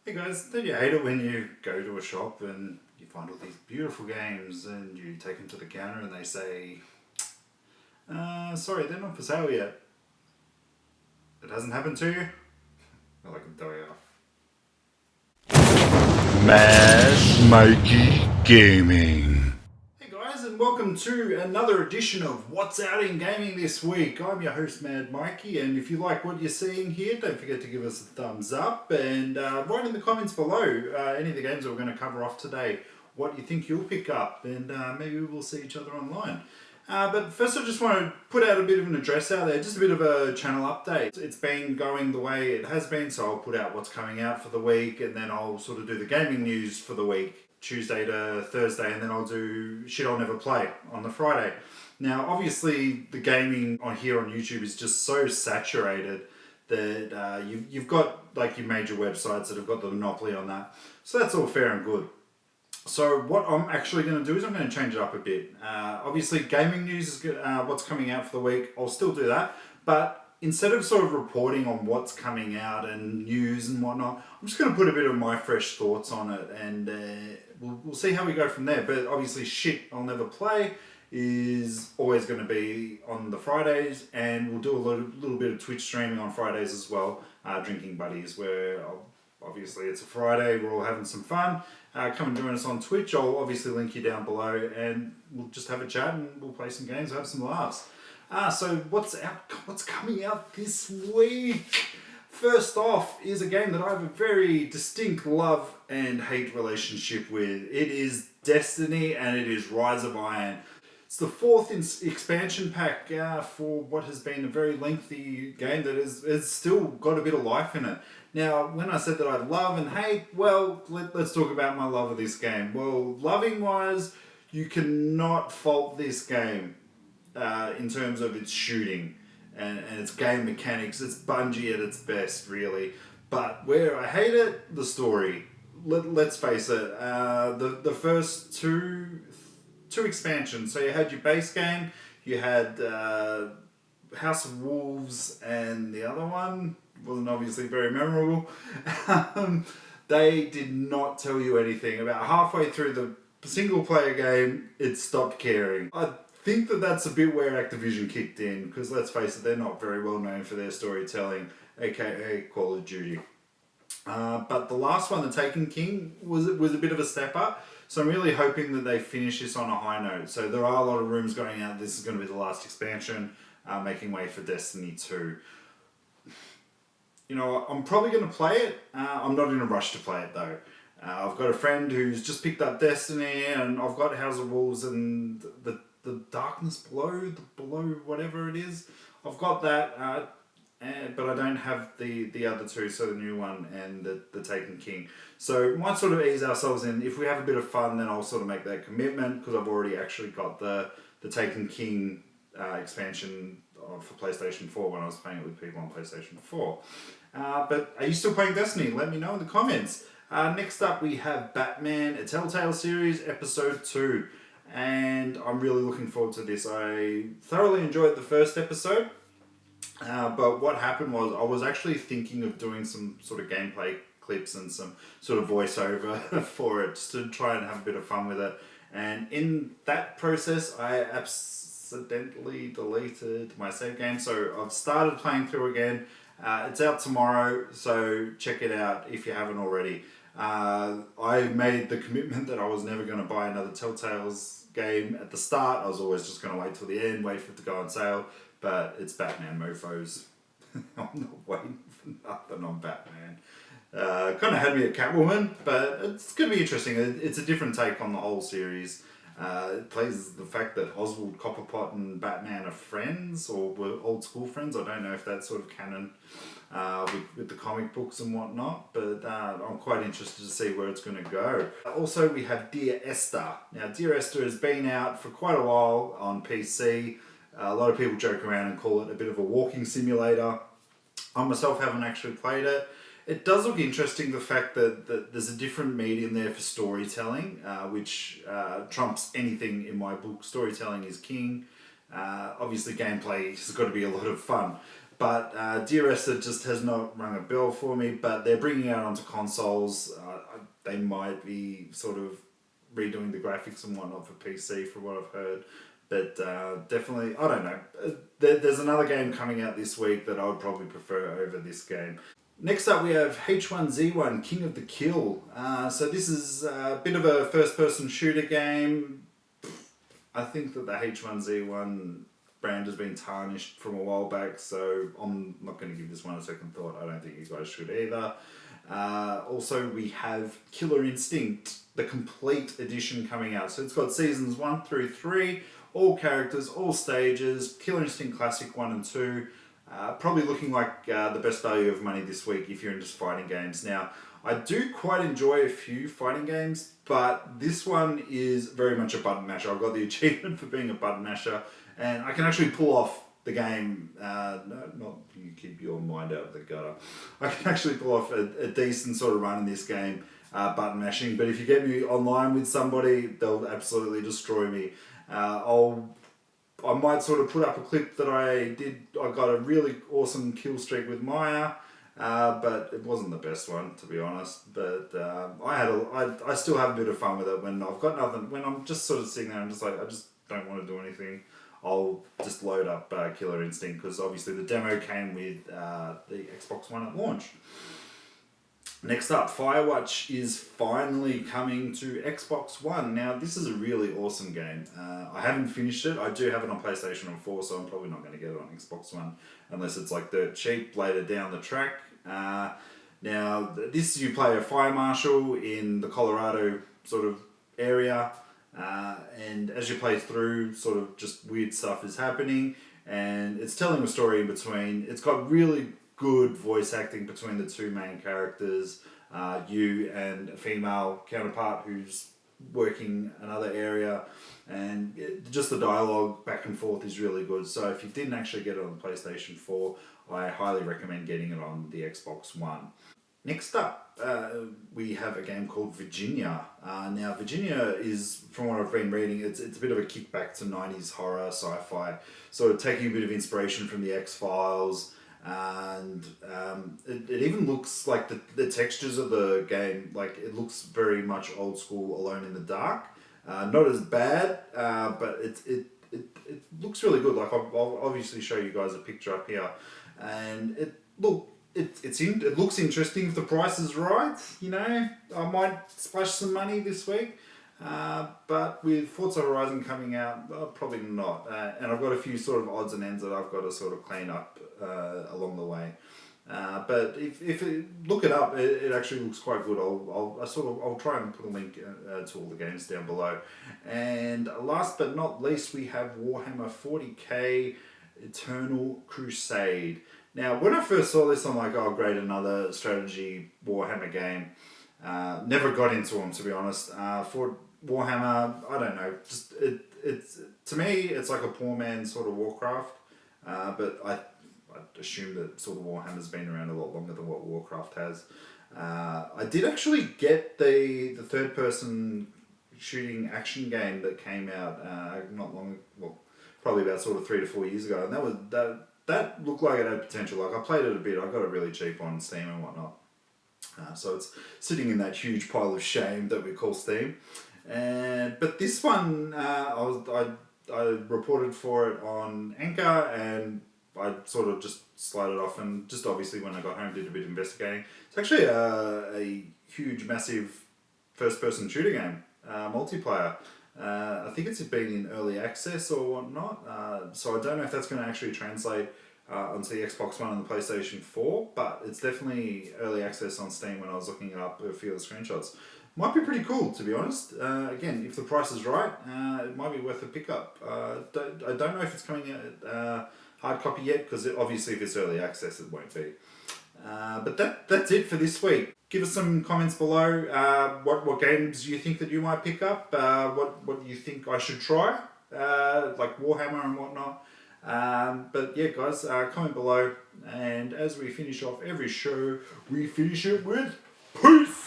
Hey guys, don't you hate it when you go to a shop and you find all these beautiful games and you take them to the counter and they say, sorry, they're not for sale yet. It hasn't happened to you? Well, I can tell you. Mass Mikey Gaming. Hey guys, and welcome to another edition of What's Out in Gaming this week. I'm your host, Mad Mikey, and if you like what you're seeing here, don't forget to give us a thumbs up and write in the comments below any of the games that we're going to cover off today, what you think you'll pick up, and maybe we'll see each other online. But first I just want to put out a bit of an address out there, just a bit of a channel update. It's been going the way it has been, so I'll put out what's coming out for the week and then I'll sort of do the gaming news for the week, Tuesday to Thursday, and then I'll do shit I'll never play on the Friday. Now obviously the gaming on here on YouTube is just so saturated that you've got like your major websites that have got the monopoly on that. So that's all fair and good. So what I'm actually going to do is I'm going to change it up a bit. Obviously, gaming news is what's coming out for the week. I'll still do that, but instead of sort of reporting on what's coming out and news and whatnot, I'm just going to put a bit of my fresh thoughts on it, and we'll see how we go from there. But obviously, shit I'll never play is always going to be on the Fridays, and we'll do a little bit of Twitch streaming on Fridays as well. Drinking Buddies, where obviously it's a Friday, we're all having some fun. Come and join us on Twitch. I'll obviously link you down below, and we'll just have a chat and we'll play some games, have some laughs. So what's coming out this week? First off is a game that I have a very distinct love and hate relationship with. It is Destiny, and it is Rise of Iron. It's the fourth expansion pack for what has been a very lengthy game that has still got a bit of life in it. Now, when I said that I love and hate, well, let's talk about my love of this game. Well, loving wise, you cannot fault this game in terms of its shooting and its game mechanics. It's Bungie at its best, really. But where I hate it, the story. Let's face it, the first two expansions. So you had your base game, you had House of Wolves, and the other one wasn't obviously very memorable. They did not tell you anything. About halfway through the single player game, it stopped caring. I think that's a bit where Activision kicked in, because let's face it, they're not very well known for their storytelling, aka Call of Duty. But the last one, The Taken King, was a bit of a step up. So I'm really hoping that they finish this on a high note. So there are a lot of rumors going out this is going to be the last expansion, making way for Destiny 2. You know, I'm probably going to play it. I'm not in a rush to play it though. I've got a friend who's just picked up Destiny, and I've got House of Wolves and the Darkness Below, whatever it is. I've got that, but I don't have the other two, so the new one and the Taken King. So might sort of ease ourselves in. If we have a bit of fun, then I'll sort of make that commitment, because I've already actually got the Taken King expansion for PlayStation 4 when I was playing it with people on PlayStation 4. But are you still playing Destiny? Let me know in the comments. Next up we have Batman, a Telltale series, episode 2. And I'm really looking forward to this. I thoroughly enjoyed the first episode. But what happened was I was actually thinking of doing some sort of gameplay clips and some sort of voiceover for it, just to try and have a bit of fun with it. And in that process, I accidentally deleted my save game. So I've started playing through again. It's out tomorrow, so check it out if you haven't already. I made the commitment that I was never going to buy another Telltale's game at the start. I was always just going to wait till the end, wait for it to go on sale. But it's Batman mofos. I'm not waiting for nothing on Batman. Kind of had me at Catwoman, but it's going to be interesting. It's a different take on the whole series. It plays the fact that Oswald Copperpot and Batman are friends, or were old school friends. I don't know if that's sort of canon with the comic books and whatnot, but I'm quite interested to see where it's going to go. Also, we have Dear Esther. Now, Dear Esther has been out for quite a while on PC. A lot of people joke around and call it a bit of a walking simulator. I myself haven't actually played it. It does look interesting, the fact that there's a different medium there for storytelling, which trumps anything in my book. Storytelling is king. Obviously gameplay has got to be a lot of fun. But Dear Esther just has not rung a bell for me, but they're bringing it out onto consoles. They might be sort of redoing the graphics and whatnot for PC from what I've heard. But definitely, I don't know. There's another game coming out this week that I would probably prefer over this game. Next up we have H1Z1 King of the Kill. So this is a bit of a first-person shooter game. I think that the H1Z1 brand has been tarnished from a while back, so I'm not going to give this one a second thought. I don't think you guys should either. Also, we have Killer Instinct, the complete edition coming out. So it's got seasons 1 through 3, all characters, all stages, Killer Instinct Classic 1 and 2. Probably looking like the best value of money this week if you're into fighting games. Now, I do quite enjoy a few fighting games, but this one is very much a button masher. I've got the achievement for being a button masher, and I can actually pull off the game. Not you keep your mind out of the gutter. I can actually pull off a decent sort of run in this game, button mashing. But if you get me online with somebody, they'll absolutely destroy me. I might sort of put up a clip that I did. I got a really awesome kill streak with Maya, but it wasn't the best one, to be honest. But I still have a bit of fun with it when I've got nothing. When I'm just sort of sitting there, I'm just like, I just don't want to do anything. I'll just load up Killer Instinct, because obviously the demo came with the Xbox One at launch. Next up, Firewatch is finally coming to Xbox One. Now, this is a really awesome game. I haven't finished it. I do have it on PlayStation 4, so I'm probably not going to get it on Xbox One unless it's like dirt cheap later down the track. Now, you play a fire marshal in the Colorado sort of area, and as you play through, sort of just weird stuff is happening, and it's telling a story in between. It's got really good voice acting between the two main characters, you and a female counterpart who's working another area, and just the dialogue back and forth is really good. So if you didn't actually get it on the PlayStation 4, I highly recommend getting it on the Xbox One. Next up, we have a game called Viginia. Now, Viginia is, from what I've been reading, it's a bit of a kickback to 90s horror, sci-fi, sort of taking a bit of inspiration from the X-Files, and it even looks like the textures of the game, like it looks very much old school Alone in the Dark. Not as bad, but it looks really good. Like I'll obviously show you guys a picture up here, and it looks interesting if the price is right. You know, I might splash some money this week. But with Forza Horizon coming out, probably not. And I've got a few sort of odds and ends that I've got to sort of clean up along the way. But if look it up, it actually looks quite good. I'll try and put a link to all the games down below. And last but not least, we have Warhammer 40k Eternal Crusade. Now, when I first saw this, I'm like, oh great, another strategy Warhammer game. Never got into them, to be honest. For Warhammer, I don't know. Just it's to me, it's like a poor man's sort of Warcraft. But I assume that sort of Warhammer's been around a lot longer than what Warcraft has. I did actually get the third person shooting action game that came out not long, well, probably about sort of 3 to 4 years ago, and that looked like it had potential. Like I played it a bit. I got it really cheap on Steam and whatnot. So it's sitting in that huge pile of shame that we call Steam. But this one, I reported for it on Anchor, and I sort of just slid it off, and just obviously when I got home did a bit of investigating. It's actually a huge, massive first-person shooter game, multiplayer. I think it's been in early access or whatnot, so I don't know if that's going to actually translate onto the Xbox One and the PlayStation 4, but it's definitely early access on Steam when I was looking up a few of the screenshots. Might be pretty cool, to be honest. Again, if the price is right, it might be worth a pickup. I don't know if it's coming out hard copy yet, because obviously if it's early access it won't be. But that's it for this week. Give us some comments below. What games you think that you might pick up? What you think I should try? Like Warhammer and whatnot. But yeah, guys, comment below. And as we finish off every show, we finish it with peace!